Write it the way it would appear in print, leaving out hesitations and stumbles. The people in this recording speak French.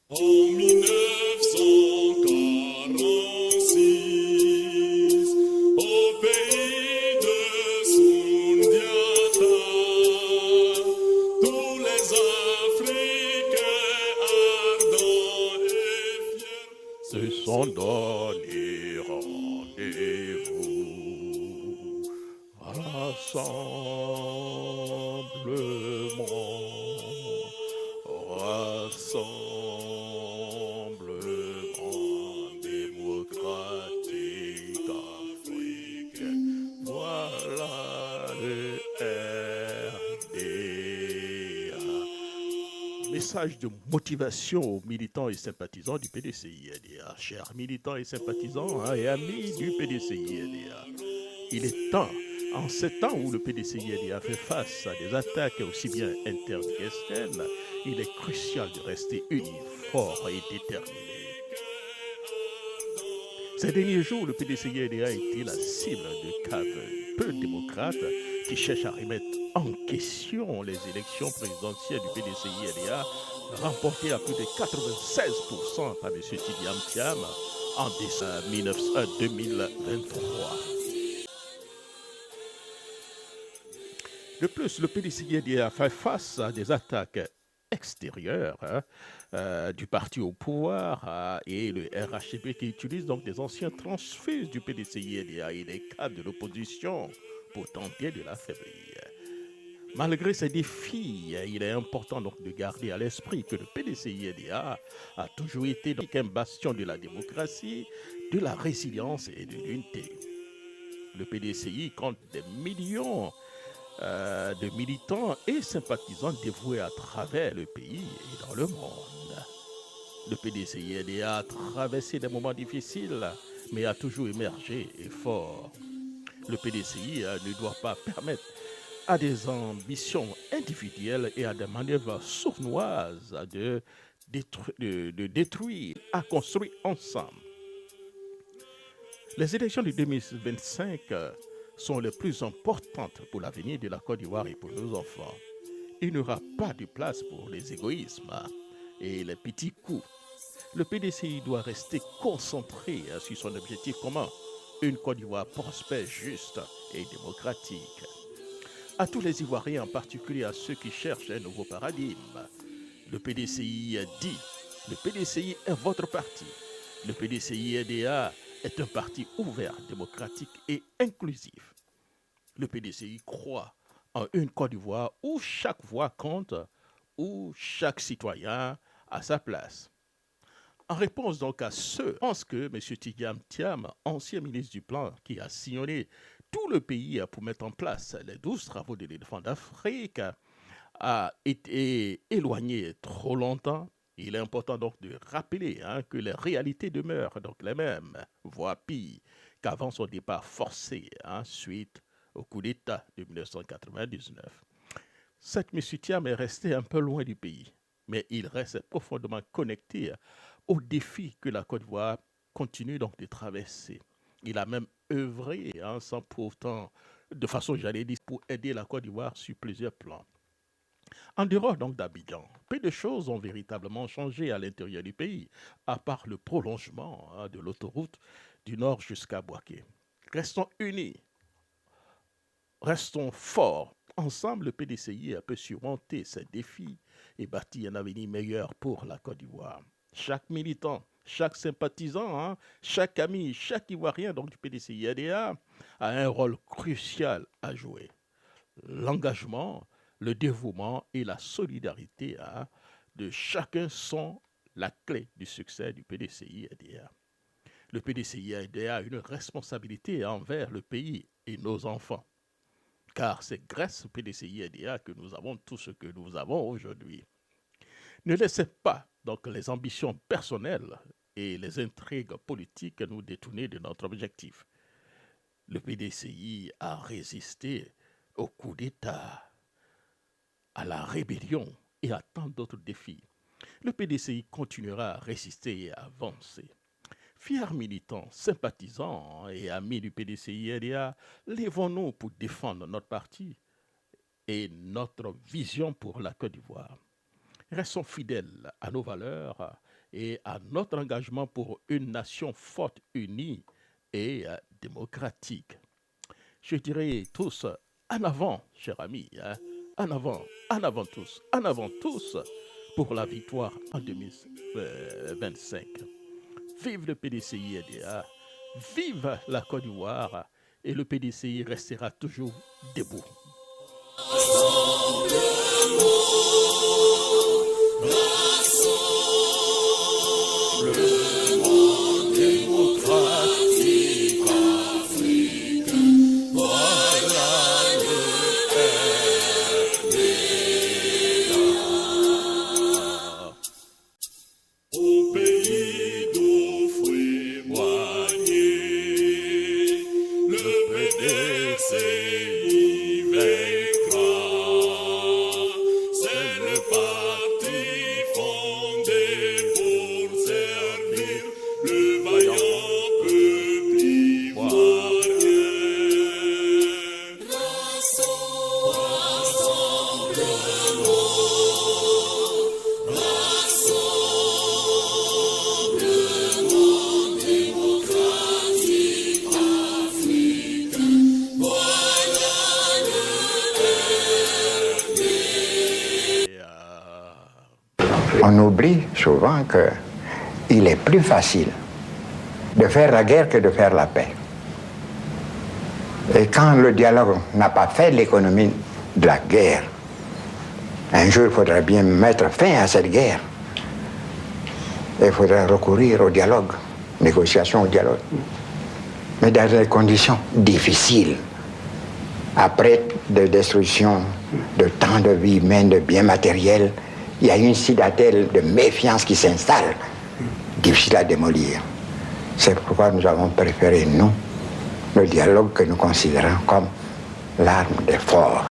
En 1946, au pays de Sundiata, tous les Africains ardents et fiers se sont donnés rendez-vous. Rassemblement démocratique africain, voilà le RDA. Message de motivation aux militants et sympathisants du PDCI-RDA. Chers militants et sympathisants et amis du PDCI-RDA, il est temps, en ces temps où le PDCI-RDA fait face à des attaques aussi bien internes qu'externes, il est crucial de rester unis, forts et déterminés. Ces derniers jours, le PDCI-RDA a été la cible de cadres peu démocrates qui cherchent à remettre en question les élections présidentielles du PDCI-RDA remportées à plus de 96% par M. Tidiam Thiam en décembre 2023. De plus, le PDCI a fait face à des attaques extérieures du parti au pouvoir et le RHCP qui utilise donc des anciens transfuges du PDCI et des cadres de l'opposition pour tenter de l'affaiblir. Malgré ces défis, il est important donc de garder à l'esprit que le PDCI-RDA a toujours été donc un bastion de la démocratie, de la résilience et de l'unité. Le PDCI compte des millions de militants et sympathisants dévoués à travers le pays et dans le monde. Le PDCI-RDA a traversé des moments difficiles, mais a toujours émergé et fort. Le PDCI ne doit pas permettre à des ambitions individuelles et à des manœuvres sournoises de détruire, à construire ensemble. Les élections de 2025 sont les plus importantes pour l'avenir de la Côte d'Ivoire et pour nos enfants. Il n'y aura pas de place pour les égoïsmes et les petits coups. Le PDCI doit rester concentré sur son objectif commun, une Côte d'Ivoire prospère, juste et démocratique. À tous les Ivoiriens, en particulier à ceux qui cherchent un nouveau paradigme, le PDCI dit, le PDCI est votre parti. Le PDCI-RDA est un parti ouvert, démocratique et inclusif. Le PDCI croit en une Côte d'Ivoire où chaque voix compte, où chaque citoyen a sa place. En réponse donc à ceux qui pensent que M. Tidiam Thiam, ancien ministre du Plan, qui a sillonné tout le pays pour mettre en place les 12 travaux de l'éléphant d'Afrique, a été éloigné trop longtemps. Il est important donc de rappeler que les réalités demeurent donc les mêmes, voire pire, qu'avant son départ forcé suite au coup d'État de 1999. Certes, M. Thiam est resté un peu loin du pays, mais il reste profondément connecté aux défis que la Côte d'Ivoire continue donc de traverser. Il a même œuvré sans pourtant, de façon, j'allais dire, pour aider la Côte d'Ivoire sur plusieurs plans. En dehors donc d'Abidjan, peu de choses ont véritablement changé à l'intérieur du pays, à part le prolongement de l'autoroute du nord jusqu'à Bouaké. Restons unis, restons forts. Ensemble, le PDCI peut surmonter ces défis et bâtir un avenir meilleur pour la Côte d'Ivoire. Chaque militant, chaque sympathisant, chaque ami, chaque Ivoirien donc, du PDCI-RDA a un rôle crucial à jouer. L'engagement, le dévouement et la solidarité de chacun sont la clé du succès du PDCI-RDA. Le PDCI-RDA a une responsabilité envers le pays et nos enfants, car c'est grâce au PDCI-RDA que nous avons tout ce que nous avons aujourd'hui. Ne laissez pas donc les ambitions personnelles et les intrigues politiques nous détourner de notre objectif. Le PDCI a résisté au coup d'État, à la rébellion et à tant d'autres défis. Le PDCI continuera à résister et à avancer. Fiers militants, sympathisants et amis du PDCI-RDA, lèvons-nous pour défendre notre parti et notre vision pour la Côte d'Ivoire. Restons fidèles à nos valeurs et à notre engagement pour une nation forte, unie et démocratique. Je dirais tous, en avant, chers amis, hein, en avant tous, pour la victoire en 2025. Vive le PDCI-EDA, vive la Côte d'Ivoire, et le PDCI restera toujours debout. Le monde démocratique africain, voilà le RDA. Au pays d'eau frémoignée, le PDCI vaincra. C'est le parti fondé pour servir le vaillant peuple ivoirien. Rassemblement démocratique africain, voilà le RDA. On oublie souvent qu'il est plus facile de faire la guerre que de faire la paix. Et quand le dialogue n'a pas fait l'économie de la guerre, un jour il faudra bien mettre fin à cette guerre. Il faudra recourir au dialogue, négociation au dialogue. Mais dans des conditions difficiles. Après des destructions de tant de vies humaines, de biens matériels, il y a une citadelle de méfiance qui s'installe, difficile à démolir. C'est pourquoi nous avons préféré, nous, le dialogue que nous considérons comme l'arme des forts.